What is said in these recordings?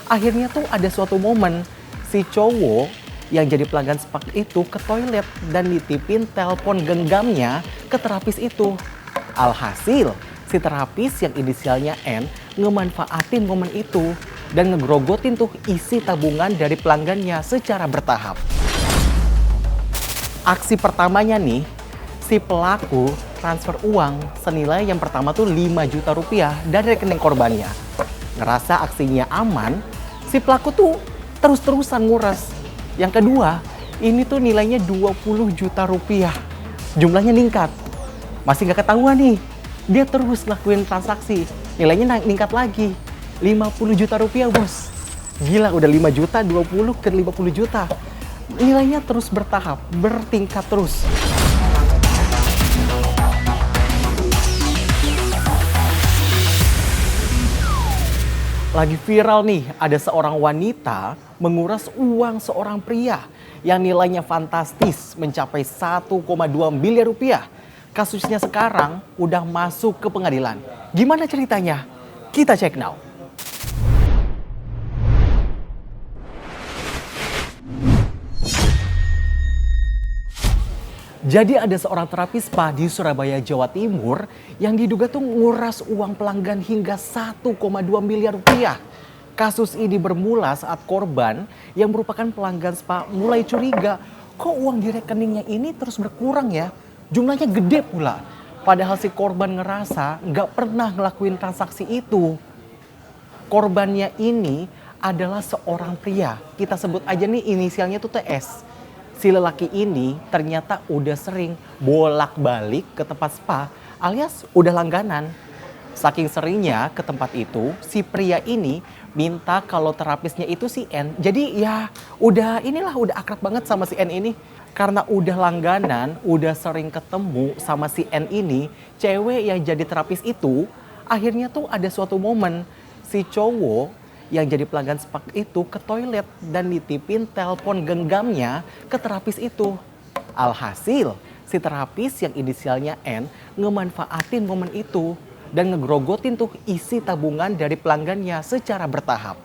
Akhirnya tuh ada suatu momen si cowok yang jadi pelanggan spa itu ke toilet dan nitipin telepon genggamnya ke terapis itu. Alhasil si terapis yang inisialnya N ngemanfaatin momen itu dan ngegrogotin tuh isi tabungan dari pelanggannya secara bertahap. Aksi pertamanya nih, si pelaku transfer uang senilai yang pertama tuh 5 juta rupiah dari rekening korbannya. Ngerasa aksinya aman, si pelaku tuh terus-terusan nguras. Yang kedua, ini tuh nilainya 20 juta rupiah. Jumlahnya ningkat. Masih nggak ketahuan nih, dia terus lakuin transaksi. Nilainya ningkat lagi. 50 juta rupiah bos. Gila, udah 5 juta, 20 ke 50 juta. Nilainya terus bertahap, bertingkat terus. Lagi viral nih, ada seorang wanita menguras uang seorang pria yang nilainya fantastis mencapai 1,2 miliar rupiah. Kasusnya sekarang udah masuk ke pengadilan. Gimana ceritanya? Kita cek now. Jadi ada seorang terapis spa di Surabaya, Jawa Timur yang diduga tuh nguras uang pelanggan hingga 1,2 miliar rupiah. Kasus ini bermula saat korban yang merupakan pelanggan spa mulai curiga, kok uang di rekeningnya ini terus berkurang ya? Jumlahnya gede pula. Padahal si korban ngerasa nggak pernah ngelakuin transaksi itu. Korbannya ini adalah seorang pria. Kita sebut aja nih inisialnya tuh TS. Si lelaki ini ternyata udah sering bolak-balik ke tempat spa alias udah langganan. Saking seringnya ke tempat itu, si pria ini minta kalau terapisnya itu si N. Jadi ya udah akrab banget sama si N ini. Karena udah langganan, udah sering ketemu sama si N ini, cewek yang jadi terapis itu, akhirnya tuh ada suatu momen si cowok yang jadi pelanggan spa itu ke toilet dan nitipin telepon genggamnya ke terapis itu. Alhasil, si terapis yang inisialnya N ngemanfaatin momen itu dan ngegrogotin tuh isi tabungan dari pelanggannya secara bertahap.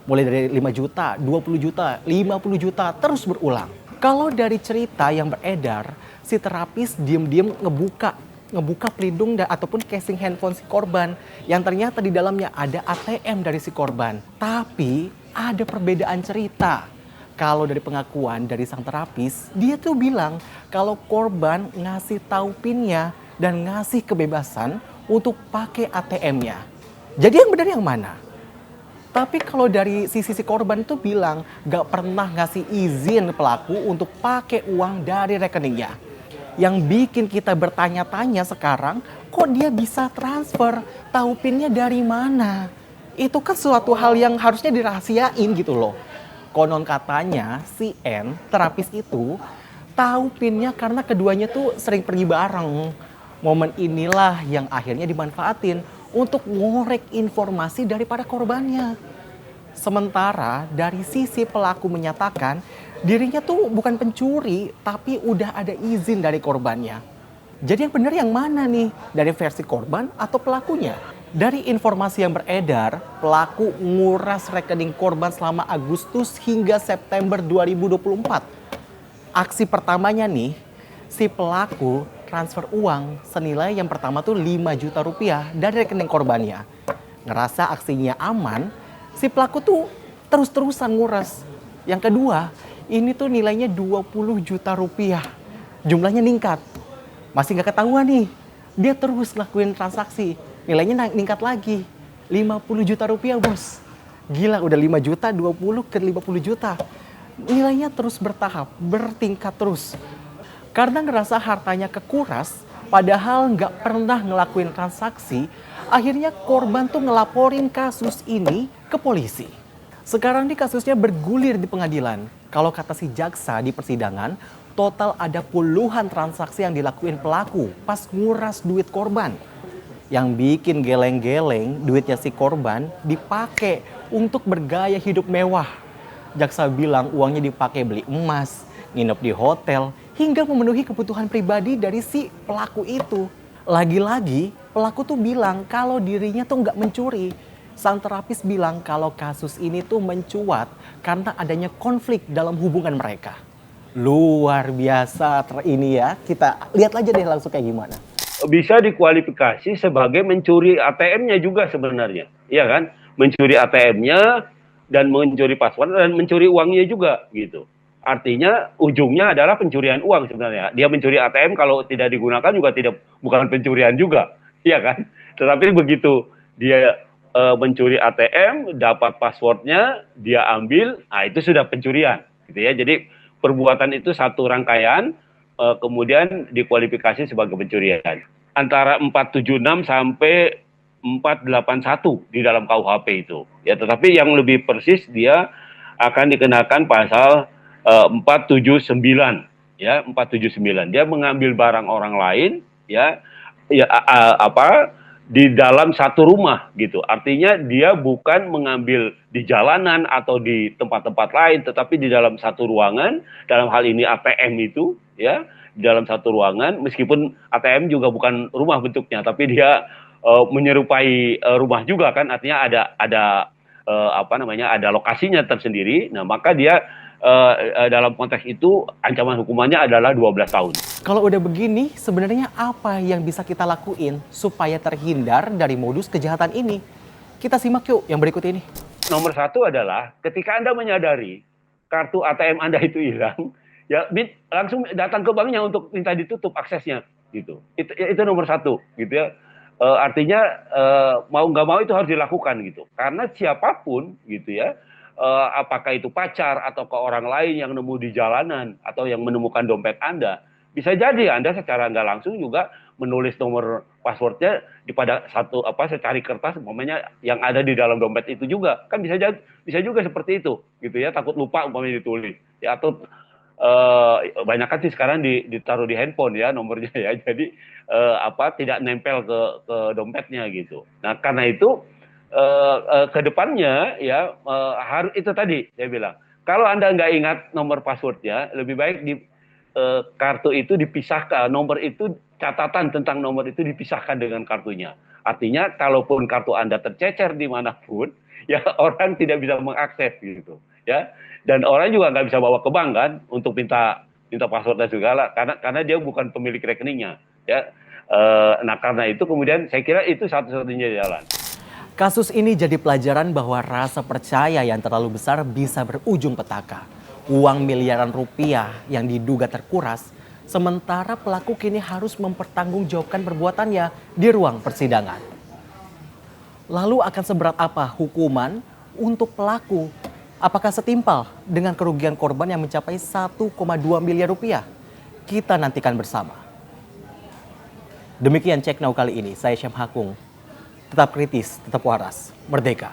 Mulai dari 5 juta, 20 juta, 50 juta, terus berulang. Kalau dari cerita yang beredar, si terapis diem-diem ngebuka pelindung ataupun casing handphone si korban yang ternyata di dalamnya ada ATM dari si korban. Tapi ada perbedaan cerita. Kalau dari pengakuan dari sang terapis, dia tuh bilang kalau korban ngasih tahu pinnya dan ngasih kebebasan untuk pakai ATM-nya. Jadi yang benar yang mana? Tapi kalau dari sisi si korban tuh bilang gak pernah ngasih izin pelaku untuk pakai uang dari rekeningnya. Yang bikin kita bertanya-tanya sekarang, kok dia bisa transfer, tahu pinnya dari mana? Itu kan suatu hal yang harusnya dirahasiain gitu loh. Konon katanya si N, terapis itu, tahu pinnya karena keduanya tuh sering pergi bareng. Momen inilah yang akhirnya dimanfaatin untuk ngorek informasi daripada korbannya. Sementara dari sisi pelaku menyatakan dirinya tuh bukan pencuri tapi udah ada izin dari korbannya. Jadi yang benar yang mana nih? Dari versi korban atau pelakunya? Dari informasi yang beredar, pelaku nguras rekening korban selama Agustus hingga September 2024. Aksi pertamanya nih, si pelaku transfer uang senilai yang pertama tuh 5 juta rupiah dari rekening korbannya. Ngerasa aksinya aman, si pelaku tuh terus-terusan nguras. Yang kedua, ini tuh nilainya 20 juta rupiah. Jumlahnya ningkat. Masih nggak ketahuan nih, dia terus lakuin transaksi. Nilainya ningkat lagi. 50 juta rupiah bos. Gila, udah 5 juta, 20 ke 50 juta. Nilainya terus bertahap, bertingkat terus. Karena ngerasa hartanya kekuras, padahal nggak pernah ngelakuin transaksi, akhirnya korban tuh ngelaporin kasus ini ke polisi. Sekarang nih kasusnya bergulir di pengadilan. Kalau kata si jaksa di persidangan, total ada puluhan transaksi yang dilakuin pelaku pas nguras duit korban. Yang bikin geleng-geleng duitnya si korban dipakai untuk bergaya hidup mewah. Jaksa bilang uangnya dipakai beli emas, nginep di hotel, hingga memenuhi kebutuhan pribadi dari si pelaku itu. Lagi-lagi pelaku tuh bilang kalau dirinya tuh nggak mencuri. Sang terapis bilang kalau kasus ini tuh mencuat karena adanya konflik dalam hubungan mereka. Luar biasa ini ya, kita lihat aja deh langsung kayak gimana. Bisa dikualifikasi sebagai mencuri ATM-nya juga sebenarnya, iya kan? Mencuri ATM-nya dan mencuri password dan mencuri uangnya juga gitu. Artinya ujungnya adalah pencurian uang sebenarnya. Dia mencuri ATM kalau tidak digunakan juga bukan pencurian juga, iya kan? Tetapi begitu dia mencuri ATM, dapat passwordnya, dia ambil, nah itu sudah pencurian, gitu ya. Jadi perbuatan itu satu rangkaian, kemudian dikualifikasi sebagai pencurian. Antara 476 sampai 481 di dalam KUHP itu. Ya, tetapi yang lebih persis dia akan dikenakan pasal 479 ya, 479. Dia mengambil barang orang lain ya, di dalam satu rumah gitu. Artinya dia bukan mengambil di jalanan atau di tempat-tempat lain, tetapi di dalam satu ruangan, dalam hal ini ATM itu ya, di dalam satu ruangan, meskipun ATM juga bukan rumah bentuknya, tapi dia menyerupai rumah juga kan, artinya ada ada lokasinya tersendiri. Nah, maka dia dalam konteks itu ancaman hukumannya adalah 12 tahun. Kalau udah begini, sebenarnya apa yang bisa kita lakuin supaya terhindar dari modus kejahatan ini? Kita simak yuk yang berikut ini. Nomor satu adalah ketika Anda menyadari kartu ATM Anda itu hilang, ya langsung datang ke banknya untuk minta ditutup aksesnya, gitu. Itu nomor satu, gitu ya. Artinya mau nggak mau itu harus dilakukan gitu. Karena siapapun, gitu ya, apakah itu pacar atau ke orang lain yang nemu di jalanan atau yang menemukan dompet Anda, bisa jadi Anda secara nggak langsung juga menulis nomor passwordnya pada secari kertas, umpamanya yang ada di dalam dompet itu juga, kan bisa juga seperti itu, gitu ya, takut lupa umpamanya ditulis, ya, atau banyak kan sih sekarang ditaruh di handphone ya nomornya ya, jadi tidak nempel ke dompetnya gitu. Nah karena itu ke depannya ya harus itu tadi saya bilang, kalau Anda nggak ingat nomor passwordnya, lebih baik di kartu itu dipisahkan, nomor itu, catatan tentang nomor itu dipisahkan dengan kartunya. Artinya kalaupun kartu Anda tercecer dimanapun, ya orang tidak bisa mengakses gitu ya, dan orang juga nggak bisa bawa ke bank kan untuk minta password dan segala, karena dia bukan pemilik rekeningnya ya. Nah karena itu kemudian saya kira itu satu-satunya jalan. Kasus ini jadi pelajaran bahwa rasa percaya yang terlalu besar bisa berujung petaka. Uang miliaran rupiah yang diduga terkuras, sementara pelaku kini harus mempertanggungjawabkan perbuatannya di ruang persidangan. Lalu akan seberat apa hukuman untuk pelaku? Apakah setimpal dengan kerugian korban yang mencapai 1,2 miliar rupiah? Kita nantikan bersama. Demikian Cek Now kali ini, saya Syam Hakung. Tetap kritis, tetap waras, merdeka.